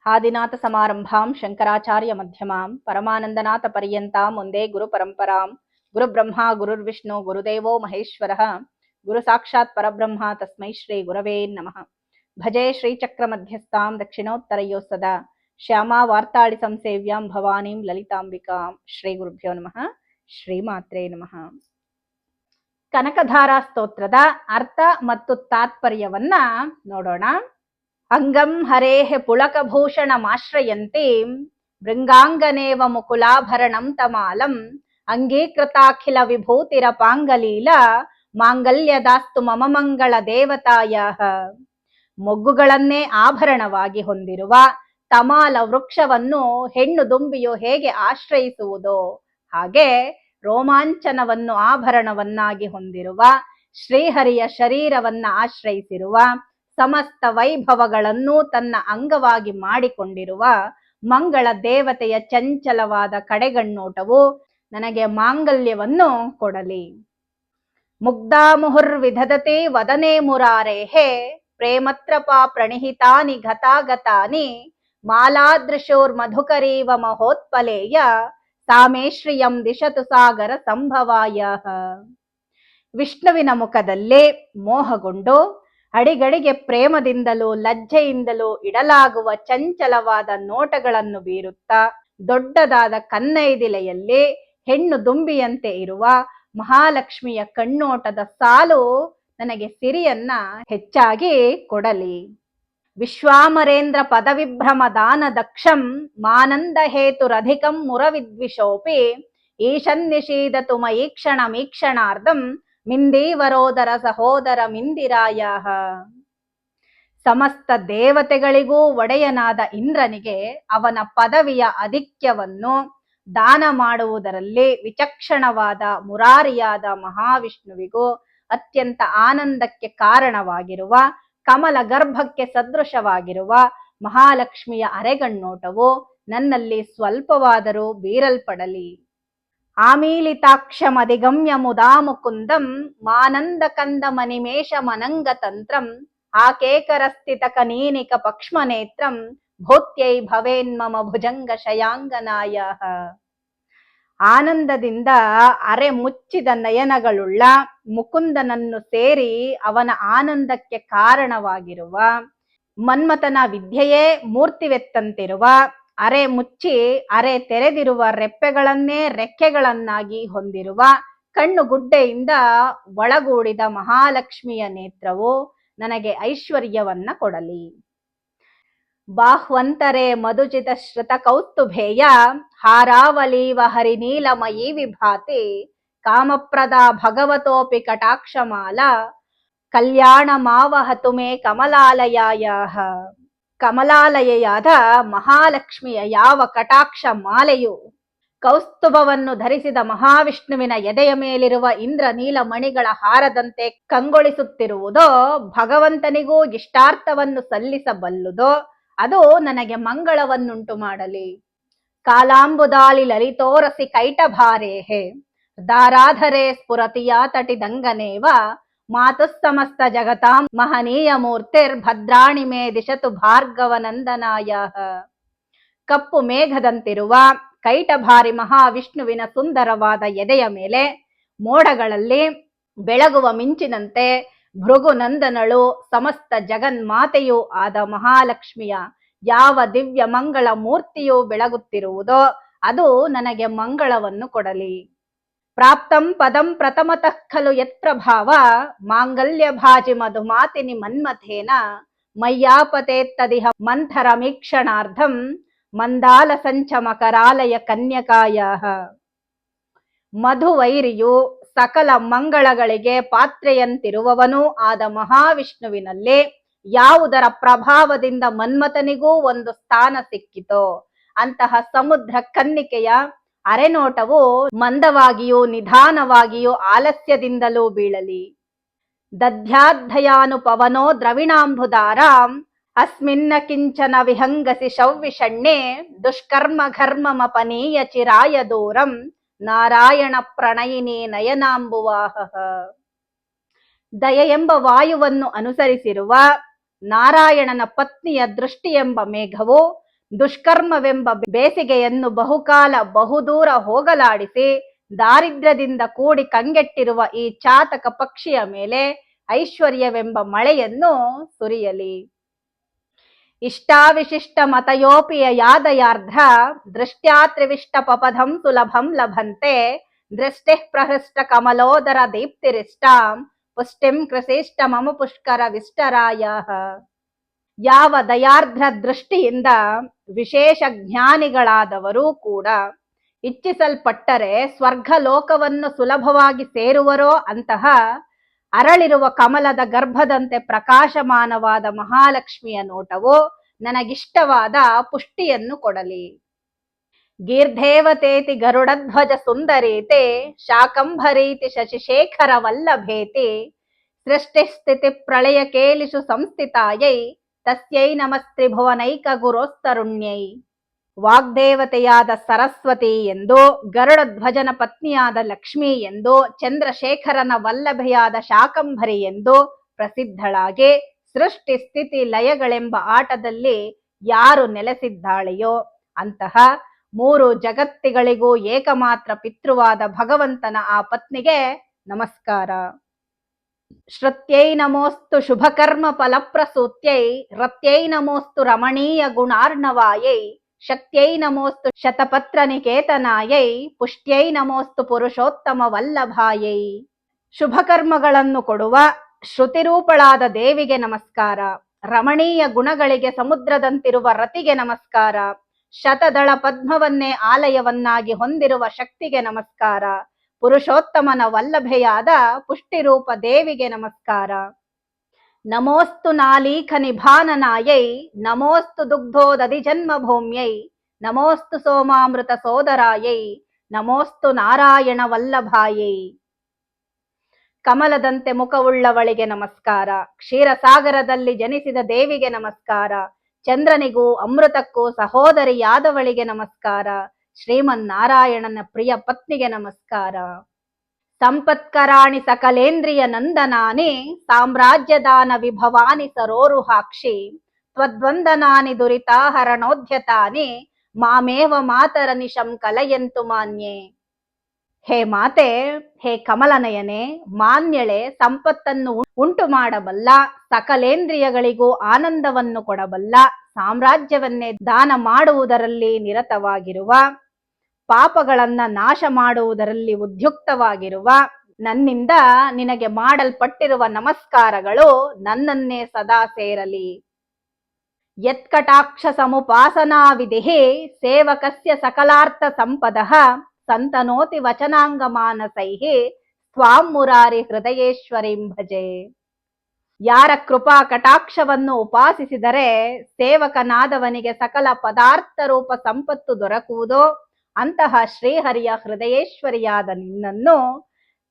ಆದಿನಾಥ ಸಮಾರಂಭಾಂ ಶಂಕರಾಚಾರ್ಯ ಮಧ್ಯಮಾಂ ಪರಮಾನಂದನಾಥ ಪರ್ಯಂತಾಂ ಒಂದೇ ಗುರು ಪರಂಪರಾಂ ಗುರು ಬ್ರಹ್ಮ ಗುರುರ್ವಿಷ್ಣು ಗುರುದೇವೋ ಮಹೇಶ್ವರಃ ಗುರು ಸಾಕ್ಷಾತ್ ಪರಬ್ರಹ್ಮ ತಸ್ಮೈ ಶ್ರೀ ಗುರವೇ ನಮಃ. ಭಜೆ ಶ್ರೀಚಕ್ರ ಮಧ್ಯಸ್ಥಾಂ ದಕ್ಷಿಣೋತ್ತರಯೋ ಸದಾ ಶ್ಯಾಮಾ ವಾರ್ತಾಳಿ ಸಂಸೇವ್ಯಾಂ ಭವಾನೀಂ ಲಲಿತಾಂಬಿಕಾಂ. ಶ್ರೀ ಗುರುಭ್ಯೋ ನಮಃ. ಶ್ರೀಮಾತ್ರೇ ನಮಃ. ಕನಕಧಾರಾ ಸ್ತೋತ್ರದ ಅರ್ಥ ಮತ್ತು ತಾತ್ಪರ್ಯವನ್ನ ನೋಡೋಣ. ಅಂಗಂ ಹರೇಃ ಪುಳಕಭೂಷಣಮಾಶ್ರಯಂತಿ ಭೃಂಗಾಂಗನೇವ ಮುಕುಲಾಭರಣಂ ತಮಾಲಂ ಅಂಗೀಕೃತಾಖಿಲ ವಿಭೂತಿರಪಾಂಗಲೀಲ ಮಾಂಗಲ್ಯದಾಸ್ತು ಮಮ ಮಂಗಳ ದೇವತಾಯಾಃ. ಮೊಗ್ಗುಗಳನ್ನೇ ಆಭರಣವಾಗಿ ಹೊಂದಿರುವ ತಮಾಲ ವೃಕ್ಷವನ್ನು ಹೆಣ್ಣು ದುಂಬಿಯು ಹೇಗೆ ಆಶ್ರಯಿಸುವುದೋ ಹಾಗೆ ರೋಮಾಂಚನವನ್ನು ಆಭರಣವನ್ನಾಗಿ ಹೊಂದಿರುವ ಶ್ರೀಹರಿಯ ಶರೀರವನ್ನ ಆಶ್ರಯಿಸಿರುವ ಸಮಸ್ತ ವೈಭವಗಳನ್ನು ತನ್ನ ಅಂಗವಾಗಿ ಮಾಡಿಕೊಂಡಿರುವ ಮಂಗಳ ದೇವತೆಯ ಚಂಚಲವಾದ ಕಡೆಗಣ್ಣೋಟವು ನನಗೆ ಮಾಂಗಲ್ಯವನ್ನು ಕೊಡಲಿ. ಮುಗ್ಧಾ ಮುಹುರ್ವಿಧದತೆ ವದನೆ ಮುರಾರೇಹೇ ಪ್ರೇಮತ್ರಪಾ ಪ್ರಣಿಹಿತಾನಿ ಗತಾಗತಾನಿ ಮಾಲಾದೃಶೋರ್ ಮಧುಕರೀವ ಮಹೋತ್ಪಲೇಯ ಸಾಮೇ ಶ್ರಿಯಂ ದಿಶತು ಸಾಗರ ಸಂಭವಾಯ. ವಿಷ್ಣುವಿನ ಮುಖದಲ್ಲಿ ಮೋಹಗೊಂಡು ಅಡಿಗಡಿಗೆ ಪ್ರೇಮದಿಂದಲೂ ಲಜ್ಜೆಯಿಂದಲೂ ಇಡಲಾಗುವ ಚಂಚಲವಾದ ನೋಟಗಳನ್ನು ಬೀರುತ್ತಾ ದೊಡ್ಡದಾದ ಕನ್ನೈದಿಲೆಯಲ್ಲಿ ಹೆಣ್ಣು ದುಂಬಿಯಂತೆ ಇರುವ ಮಹಾಲಕ್ಷ್ಮಿಯ ಕಣ್ಣೋಟದ ಸಾಲು ನನಗೆ ಸಿರಿಯನ್ನ ಹೆಚ್ಚಾಗಿ ಕೊಡಲಿ. ವಿಶ್ವಾಮರೇಂದ್ರ ಪದವಿಭ್ರಮ ದಾನ ದಕ್ಷಂ ಮಾನಂದ ಹೇತುರಧಿಕಂ ಮುರವಿದ್ವಿಷೋಪಿ ಈಶನ್ನಿಷೀದತು ಮಯೀಕ್ಷಣಮೀಕ್ಷಣಾರ್ಧಂ ಮಿಂದೀವರೋದರ ಸಹೋದರ ಮಿಂದಿರಾಯಾಃ. ಸಮಸ್ತ ದೇವತೆಗಳಿಗೂ ಒಡೆಯನಾದ ಇಂದ್ರನಿಗೆ ಅವನ ಪದವಿಯ ಅಧಿಕ್ಯವನ್ನು ದಾನ ಮಾಡುವುದರಲ್ಲಿ ವಿಚಕ್ಷಣವಾದ ಮುರಾರಿಯಾದ ಮಹಾವಿಷ್ಣುವಿಗೂ ಅತ್ಯಂತ ಆನಂದಕ್ಕೆ ಕಾರಣವಾಗಿರುವ ಕಮಲ ಗರ್ಭಕ್ಕೆ ಸದೃಶವಾಗಿರುವ ಮಹಾಲಕ್ಷ್ಮಿಯ ಅರೆಗಣ್ಣೋಟವು ನನ್ನಲ್ಲಿ ಸ್ವಲ್ಪವಾದರೂ ಬೀರಲ್ಪಡಲಿ. ಆಮೀಲಿತಾಕ್ಷಮಧಿಗಮ್ಯ ಮುದಾ ಮುಕುಂದಂ ಮಾನಂದ ಕಂದ ಮನಿಮೇಷ ಮನಂಗತಂತ್ರಂ ಆಕೇಕರಸ್ಥಿತ ಕನೀನಿಕ ಪಕ್ಷ್ಮನೇತ್ರಂ ಭೂತ್ಯೈ ಭವೇನ್ಮಮ ಭುಜಂಗ ಶಯಾಂಗನಾಯಾಃ. ಆನಂದದಿಂದ ಅರೆ ಮುಚ್ಚಿದ ನಯನಗಳುಳ್ಳ ಮುಕುಂದನನ್ನು ಸೇರಿ ಅವನ ಆನಂದಕ್ಕೆ ಕಾರಣವಾಗಿರುವ ಮನ್ಮಥನ ವಿದ್ಯೆಯೇ ಮೂರ್ತಿವೆತ್ತಂತಿರುವ ಅರೆ ಮುಚ್ಚಿ ಅರೆ ತೆರೆದಿರುವ ರೆಪ್ಪೆಗಳನ್ನೇ ರೆಕ್ಕೆಗಳನ್ನಾಗಿ ಹೊಂದಿರುವ ಕಣ್ಣುಗುಡ್ಡೆಯಿಂದ ಒಳಗೂಡಿದ ಮಹಾಲಕ್ಷ್ಮಿಯ ನೇತ್ರವು ನನಗೆ ಐಶ್ವರ್ಯವನ್ನ ಕೊಡಲಿ. ಬಾಹ್ವಂತರೆ ಮಧುಚಿತ ಶ್ರುತ ಕೌಸ್ತುಭೇಯ ಹಾರಾವಲೀವ ಹರಿನೀಲಮಯೀ ವಿಭಾತಿ ಕಾಮಪ್ರದ ಭಗವತೋಪಿ ಕಟಾಕ್ಷಮಾಲ ಕಲ್ಯಾಣ ಮಾವಹತು ಮೇ ಕಮಲಾಲಯಾಯಾಃ. ಕಮಲಾಲಯೆಯಾದ ಮಹಾಲಕ್ಷ್ಮಿಯ ಯಾವ ಕಟಾಕ್ಷ ಮಾಲೆಯು ಕೌಸ್ತುಭವನ್ನು ಧರಿಸಿದ ಮಹಾವಿಷ್ಣುವಿನ ಎದೆಯ ಮೇಲಿರುವ ಇಂದ್ರ ನೀಲಮಣಿಗಳ ಹಾರದಂತೆ ಕಂಗೊಳಿಸುತ್ತಿರುವುದೋ ಭಗವಂತನಿಗೂ ಇಷ್ಟಾರ್ಥವನ್ನು ಸಲ್ಲಿಸಬಲ್ಲುದೋ ಅದು ನನಗೆ ಮಂಗಳವನ್ನುಂಟು ಮಾಡಲಿ. ಕಾಲಾಂಬುದಾಳಿ ಲಲಿತೋರಸಿ ಕೈಟಭಾರೇಹೇ ದಾರಾಧರೆ ಸ್ಫುರತಿಯಾ ತಟಿದಂಗನೇವ ಮಾತುಸ್ತಮಸ್ತ ಜಗತಾಂ ಮಹನೀಯ ಮೂರ್ತಿರ್ ಭದ್ರಾಣಿ ಮೇ ದಿಶತು ಭಾರ್ಗವನಂದನಾಯಾಃ. ಕಪ್ಪು ಮೇಘದಂತಿರುವ ಕೈಟಭಾರಿ ಮಹಾವಿಷ್ಣುವಿನ ಸುಂದರವಾದ ಎದೆಯ ಮೇಲೆ ಮೋಡಗಳಲ್ಲಿ ಬೆಳಗುವ ಮಿಂಚಿನಂತೆ ಭೃಗುನಂದನಳು ಸಮಸ್ತ ಜಗನ್ಮಾತೆಯೂ ಆದ ಮಹಾಲಕ್ಷ್ಮಿಯ ಯಾವ ದಿವ್ಯ ಮಂಗಳ ಮೂರ್ತಿಯು ಬೆಳಗುತ್ತಿರುವುದೋ ಅದು ನನಗೆ ಮಂಗಳವನ್ನು ಕೊಡಲಿ. ಪ್ರಾಪ್ತಂ ಪದಂ ಪ್ರಥಮತಃ ಖಲು ಯತ್ಪ್ರಭಾವ ಮಾಂಗಲ್ಯ ಭಾಜಿ ಮಧುಮಾತಿನಿ ಮನ್ಮಥೇನ ಮಯ್ಯಾಪತೇತ್ತದಿಹ ಮಂಥರಮೀಕ್ಷಣಾರ್ಧಂ ಮಂದಾಲ ಸಂಚಮಕರಾಲಯ ಕನ್ಯಕಾಯಾಃ. ಮಧುವೈರಿಯು ಸಕಲ ಮಂಗಳಗಳಿಗೆ ಪಾತ್ರೆಯಂತಿರುವವನೂ ಆದ ಮಹಾವಿಷ್ಣುವಿನಲ್ಲಿ ಯಾವುದರ ಪ್ರಭಾವದಿಂದ ಮನ್ಮಥನಿಗೂ ಒಂದು ಸ್ಥಾನ ಸಿಕ್ಕಿತೋ ಅಂತಹ ಸಮುದ್ರ ಕನ್ನಿಕೆಯ ಅರೆನೋಟವು ಮಂದವಾಗಿಯೂ ನಿಧಾನವಾಗಿಯೂ ಆಲಸ್ಯದಿಂದಲೂ ಬೀಳಲಿ. ದಧ್ಯಾಧ್ಯಯಾನುಪವನೋ ದ್ರವಿಣಾಂಬುದಾರಾಂ ಅಸ್ಮಿನ್ನ ಕಿಂಚನ ವಿಹಂಗಸಿ ಶವ್ವಿಷಣ್ಣೆ ದುಷ್ಕರ್ಮ ಘರ್ಮಮಪನೀಯ ಚಿರಾಯ ದೂರಂ ನಾರಾಯಣ ಪ್ರಣಯಿನಿ ನಯನಾಂಬುವಾಹಃ. ದಯೆ ಎಂಬ ವಾಯುವನ್ನು ಅನುಸರಿಸಿರುವ ನಾರಾಯಣನ ಪತ್ನಿಯ ದೃಷ್ಟಿ ಎಂಬ ಮೇಘವು ದುಷ್ಕರ್ಮವೆಂಬ ಬೇಸಿಗೆಯನ್ನು ಬಹುಕಾಲ ಬಹುದೂರ ಹೋಗಲಾಡಿಸಿ ದಾರಿದ್ರ್ಯದಿಂದ ಕೂಡಿ ಕಂಗೆಟ್ಟಿರುವ ಈ ಚಾತಕ ಪಕ್ಷಿಯ ಮೇಲೆ ಐಶ್ವರ್ಯವೆಂಬ ಮಳೆಯನ್ನು ಸುರಿಯಲಿ. ಇಷ್ಟಾವಿಶಿಷ್ಟ ಮತಯೋಪಿಯ ಯಾದಯಾರ್ಧ್ರ ದೃಷ್ಟ್ಯಾತ್ರಿವಿಷ್ಟ ಪಪಧಂ ಸುಲಭಂ ಲಭಂತೆ ದೃಷ್ಟಿ ಪ್ರಹೃಷ್ಟ ಕಮಲೋದರ ದೀಪ್ತಿರಿಷ್ಟಾಂ ಪುಷ್ಟಿಂ ಕೃಷಿಷ್ಟ ಮಮ ಪುಷ್ಕರ ವಿಷ್ಟರಾಯ. ಯಾವ ದಯಾರ್ಧ್ರ ದೃಷ್ಟಿಯಿಂದ ವಿಶೇಷ ಜ್ಞಾನಿಗಳಾದವರೂ ಕೂಡ ಇಚ್ಛಿಸಲ್ಪಟ್ಟರೆ ಸ್ವರ್ಗ ಲೋಕವನ್ನು ಸುಲಭವಾಗಿ ಸೇರುವರೋ ಅಂತಹ ಅರಳಿರುವ ಕಮಲದ ಗರ್ಭದಂತೆ ಪ್ರಕಾಶಮಾನವಾದ ಮಹಾಲಕ್ಷ್ಮಿಯ ನೋಟವು ನನಗಿಷ್ಟವಾದ ಪುಷ್ಟಿಯನ್ನು ಕೊಡಲಿ. ಗೀರ್ಧೇವತೇತಿ ಗರುಡಧ್ವಜ ಸುಂದರೀತೆ ಶಾಕಂಭರೀತಿ ಶಶಿಶೇಖರ ವಲ್ಲಭೇತಿ ಸೃಷ್ಟಿ ಸ್ಥಿತಿ ಪ್ರಳಯ ಕೇಲಿಷು ಸಂಸ್ಥಿತಾಯೈ ತಸ್ಯೈ ನಮಸ್ತ್ರಿಭುವನೈಕ ಗುರೋಸ್ತರುಣ್ಯೈ. ವಾಗ್ದೇವತೆಯಾದ ಸರಸ್ವತಿ ಎಂದು, ಗರುಡ ಧ್ವಜನ ಪತ್ನಿಯಾದ ಲಕ್ಷ್ಮಿ ಎಂದು, ಚಂದ್ರಶೇಖರನ ವಲ್ಲಭೆಯಾದ ಶಾಕಂಭರಿ ಎಂದು ಪ್ರಸಿದ್ಧಳಾಗಿ ಸೃಷ್ಟಿ ಸ್ಥಿತಿ ಲಯಗಳೆಂಬ ಆಟದಲ್ಲಿ ಯಾರು ನೆಲೆಸಿದ್ದಾಳೆಯೋ ಅಂತಹ ಮೂರು ಜಗತ್ತಿಗಳಿಗೂ ಏಕಮಾತ್ರ ಪಿತೃವಾದ ಭಗವಂತನ ಆ ಪತ್ನಿಗೆ ನಮಸ್ಕಾರ. ಶ್ರುತ್ಯೈ ನಮೋಸ್ತು ಶುಭಕರ್ಮ ಫಲಪ್ರಸೂತ್ಯೈ ರತ್ಯೈ ನಮೋಸ್ತು ರಮಣೀಯ ಗುಣಾರ್ಣವಾಯೈ ಶಕ್ತ್ಯೈ ನಮೋಸ್ತು ಶತಪತ್ರ ನಿಕೇತನಾಯೈ ಪುಷ್ಟ್ಯೈ ನಮೋಸ್ತು ಪುರುಷೋತ್ತಮ ವಲ್ಲಭಾಯೈ. ಶುಭಕರ್ಮಗಳನ್ನು ಕೊಡುವ ಶ್ರುತಿರೂಪಳಾದ ದೇವಿಗೆ ನಮಸ್ಕಾರ. ರಮಣೀಯ ಗುಣಗಳಿಗೆ ಸಮುದ್ರದಂತಿರುವ ರತಿಗೆ ನಮಸ್ಕಾರ. ಶತದಳ ಪದ್ಮವನ್ನೇ ಆಲಯವನ್ನಾಗಿ ಹೊಂದಿರುವ ಶಕ್ತಿಗೆ ನಮಸ್ಕಾರ. ಪುರುಷೋತ್ತಮನ ವಲ್ಲಭೆಯಾದ ಪುಷ್ಟಿರೂಪ ದೇವಿಗೆ ನಮಸ್ಕಾರ. ನಮೋಸ್ತು ನಾಲೀಖ ನಿಭಾನನಾಯೈ ನಮೋಸ್ತು ದುಗ್ಧೋದಧಿ ಜನ್ಮ ಭೂಮ್ಯೈ ನಮೋಸ್ತು ಸೋಮಾಮೃತ ಸೋದರಾಯೈ ನಮೋಸ್ತು ನಾರಾಯಣ ವಲ್ಲಭಾಯೈ. ಕಮಲದಂತೆ ಮುಖವುಳ್ಳವಳಿಗೆ ನಮಸ್ಕಾರ. ಕ್ಷೀರಸಾಗರದಲ್ಲಿ ಜನಿಸಿದ ದೇವಿಗೆ ನಮಸ್ಕಾರ. ಚಂದ್ರನಿಗೂ ಅಮೃತಕ್ಕೂ ಸಹೋದರಿಯಾದವಳಿಗೆ ನಮಸ್ಕಾರ. ಶ್ರೀಮನ್ನಾರಾಯಣನ ಪ್ರಿಯ ಪತ್ನಿಗೆ ನಮಸ್ಕಾರ. ಸಂಪತ್ಕರಾಣಿ ಸಕಲೇಂದ್ರಿಯ ನಂದನಾನಿ ಸಾಮ್ರಾಜ್ಯದಾನ ವಿಭವಾನಿ ಸರೋರುಹಾಕ್ಷಿ ತ್ವದ್ವಂದನಾನಿ ದುರಿತಾಹರಣೋದ್ಯತಾನಿ ಮಾಮೇವ ಮಾತರ ನಿಶಂ ಕಲಯಂತು ಮಾನ್ಯೆ. ಹೇ ಮಾತೆ, ಹೇ ಕಮಲನಯನೆ, ಮಾನ್ಯಳೆ, ಸಂಪತ್ತನ್ನು ಉಂಟು ಮಾಡಬಲ್ಲ, ಸಕಲೇಂದ್ರಿಯಗಳಿಗೂ ಆನಂದವನ್ನು ಕೊಡಬಲ್ಲ, ಸಾಮ್ರಾಜ್ಯವನ್ನೇ ದಾನ ಮಾಡುವುದರಲ್ಲಿ ನಿರತವಾಗಿರುವ, ಪಾಪಗಳನ್ನ ನಾಶ ಮಾಡುವುದರಲ್ಲಿ ಉದ್ಯುಕ್ತವಾಗಿರುವ ನನ್ನಿಂದ ನಿನಗೆ ಮಾಡಲ್ಪಟ್ಟಿರುವ ನಮಸ್ಕಾರಗಳು ನನ್ನನ್ನೇ ಸದಾ ಸೇರಲಿ. ಯತ್ಕಟಾಕ್ಷ ಸಮುಪಾಸನಾ ವಿಧಿ ಸೇವಕಸ್ಯ ಸಕಲಾರ್ಥ ಸಂಪದಃ ಸಂತನೋತಿ ವಚನಾಂಗ ಮಾನಸೈಃ ಸ್ವಾಂ ಮುರಾರಿ ಹೃದಯೇಶ್ವರೀಂ ಭಜೆ. ಯಾರ ಕೃಪಾ ಕಟಾಕ್ಷವನ್ನು ಉಪಾಸಿಸಿದರೆ ಸೇವಕನಾದವನಿಗೆ ಸಕಲ ಪದಾರ್ಥ ರೂಪ ಸಂಪತ್ತು ದೊರಕುವುದೋ ಅಂತಹ ಶ್ರೀಹರಿಯ ಹೃದಯೇಶ್ವರಿಯಾದ ನಿನ್ನನ್ನು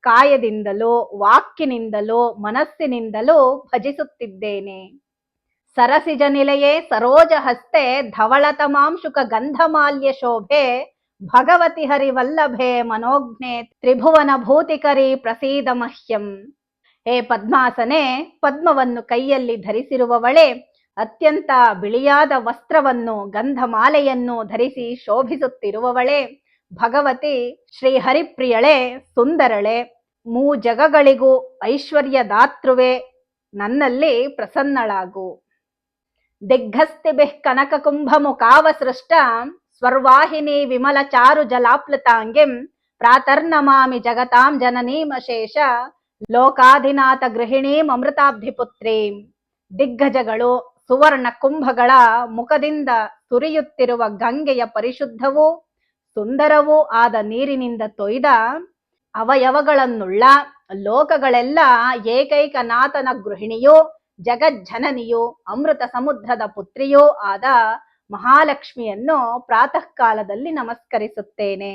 ಕಾಯದಿಂದಲೂ ವಾಕ್ಕಿನಿಂದಲೂ ಮನಸ್ಸಿನಿಂದಲೂ ಭಜಿಸುತ್ತಿದ್ದೇನೆ. ಸರಸಿಜ ನಿಲಯೇ ಸರೋಜ ಹಸ್ತೆ ಧವಳತಮಾಂಶುಕ ಗಂಧಮಾಲ್ಯ ಶೋಭೆ ಭಗವತಿ ಹರಿವಲ್ಲಭೆ ಮನೋಜ್ಞೆ ತ್ರಿಭುವನ ಭೂತಿಕರಿ ಪ್ರಸೀದ ಮಹ್ಯಂ. ಹೇ ಪದ್ಮಾಸನೆ, ಪದ್ಮವನ್ನು ಕೈಯಲ್ಲಿ ಧರಿಸಿರುವವಳೆ, ಅತ್ಯಂತ ಬಿಳಿಯಾದ ವಸ್ತ್ರವನ್ನು ಗಂಧಮಾಲೆಯನ್ನು ಧರಿಸಿ ಶೋಭಿಸುತ್ತಿರುವವಳೆ, ಭಗವತಿ ಶ್ರೀಹರಿಪ್ರಿಯಳೆ, ಸುಂದರಳೆ, ಜಗಗಳಿಗೂ ಐಶ್ವರ್ಯದಾತೃವೆ, ನನ್ನಲ್ಲಿ ಪ್ರಸನ್ನಳಾಗು. ದಿಗ್ಗಸ್ತಿಭಿಃ ಕನಕ ಕುಂಭ ಮುಖಾವಸೃಷ್ಟ ಸ್ವರ್ವಾಹಿನಿ ವಿಮಲ ಚಾರು ಜಲಾಪ್ಲುತಾಂಗಿಂ ಪ್ರಾತರ್ನಮಾಮಿ ಜಗತಾಂ ಜನನೀಮಶೇಷ ಲೋಕಾಧಿನಾಥ ಗೃಹಿಣೀಂ ಅಮೃತಾಬ್ಧಿಪುತ್ರೀಂ. ದಿಗ್ಗಜಗಳು ಸುವರ್ಣ ಕುಂಭಗಳ ಮುಖದಿಂದ ಸುರಿಯುತ್ತಿರುವ ಗಂಗೆಯ ಪರಿಶುದ್ಧವೂ ಸುಂದರವೂ ಆದ ನೀರಿನಿಂದ ತೊಯ್ದ ಅವಯವಗಳನ್ನುಳ್ಳ ಲೋಕಗಳೆಲ್ಲ ಏಕೈಕನಾಥನ ಗೃಹಿಣಿಯೂ ಜಗಜ್ಜನನಿಯೂ ಅಮೃತ ಸಮುದ್ರದ ಪುತ್ರಿಯೂ ಆದ ಮಹಾಲಕ್ಷ್ಮಿಯನ್ನು ಪ್ರಾತಃ ಕಾಲದಲ್ಲಿ ನಮಸ್ಕರಿಸುತ್ತೇನೆ.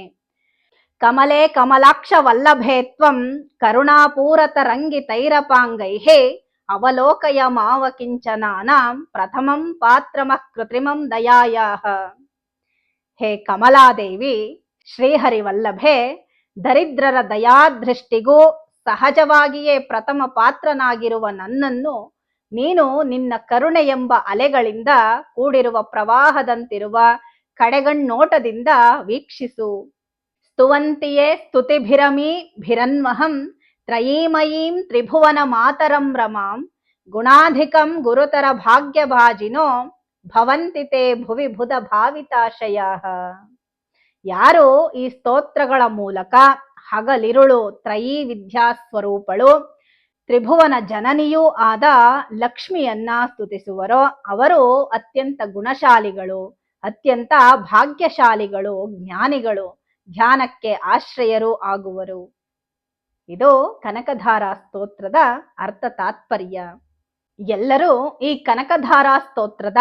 ಕಮಲೇ ಕಮಲಾಕ್ಷ ವಲ್ಲಭೇತ್ವಂ ಕರುಣಾಪೂರತ ರಂಗಿ ತೈರಪಾಂಗೈಃ ಅವಲೋಕಯ ಮಾವ ಕಿಂಚನಾನಾಂ ಪ್ರಥಮಂ ಪಾತ್ರಮಃ ಕೃತ್ರಿಮಂ ದಯಾಯಾಹ. ಹೇ ಕಮಲಾದೇವಿ, ಶ್ರೀಹರಿವಲ್ಲಭೆ, ದರಿದ್ರರ ದಯಾದೃಷ್ಟಿಗೂ ಸಹಜವಾಗಿಯೇ ಪ್ರಥಮ ಪಾತ್ರನಾಗಿರುವ ನನ್ನನ್ನು ನೀನು ನಿನ್ನ ಕರುಣೆ ಎಂಬ ಅಲೆಗಳಿಂದ ಕೂಡಿರುವ ಪ್ರವಾಹದಂತಿರುವ ಕಡೆಗಣ್ಣೋಟದಿಂದ ವೀಕ್ಷಿಸು. ಸ್ತುವಂತಿಯೇ ಸ್ತುತಿಭಿರಮೀ ಭಿರನ್ಮಹಂ ತ್ರಯೀಮಯೀಂ ತ್ರಿಭುವನ ಮಾತರಂ ರಮಾಂ ಗುಣಾಧಿಕಂ ಗುರುತರ ಭಾಗ್ಯಭಾಜಿನೋ ಭವಂತಿ ತೇ ಭುವಿ ಬುಧ ಭಾವಿತಾಶಯಾಃ. ಯಾರು ಈ ಸ್ತೋತ್ರಗಳ ಮೂಲಕ ಹಗಲಿರುಳು ತ್ರಯೀ ವಿದ್ಯಾ ಸ್ವರೂಪಳು ತ್ರಿಭುವನ ಜನನಿಯೂ ಆದ ಲಕ್ಷ್ಮಿಯನ್ನ ಸ್ತುತಿಸುವರೋ ಅವರು ಅತ್ಯಂತ ಗುಣಶಾಲಿಗಳು, ಅತ್ಯಂತ ಭಾಗ್ಯಶಾಲಿಗಳು, ಜ್ಞಾನಿಗಳು, ಧ್ಯಾನಕ್ಕೆ ಆಶ್ರಯರು ಆಗುವರು. ಇದು ಕನಕಧಾರಾ ಸ್ತೋತ್ರದ ಅರ್ಥ ತಾತ್ಪರ್ಯ. ಎಲ್ಲರೂ ಈ ಕನಕಧಾರಾ ಸ್ತೋತ್ರದ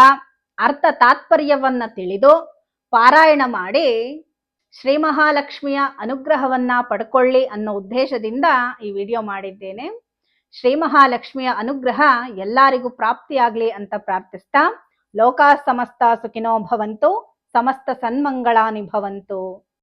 ಅರ್ಥ ತಾತ್ಪರ್ಯವನ್ನ ತಿಳಿದು ಪಾರಾಯಣ ಮಾಡಿ ಶ್ರೀ ಮಹಾಲಕ್ಷ್ಮಿಯ ಅನುಗ್ರಹವನ್ನ ಪಡ್ಕೊಳ್ಳಿ ಅನ್ನೋ ಉದ್ದೇಶದಿಂದ ಈ ವಿಡಿಯೋ ಮಾಡಿದ್ದೇನೆ. ಶ್ರೀ ಮಹಾಲಕ್ಷ್ಮಿಯ ಅನುಗ್ರಹ ಎಲ್ಲರಿಗೂ ಪ್ರಾಪ್ತಿಯಾಗ್ಲಿ ಅಂತ ಪ್ರಾರ್ಥಿಸ್ತಾ, ಲೋಕಾ ಸಮಸ್ತ ಸುಖಿನೋ ಭವಂತು, ಸಮಸ್ತ ಸನ್ಮಂಗಳಾನಿ ಭವಂತು.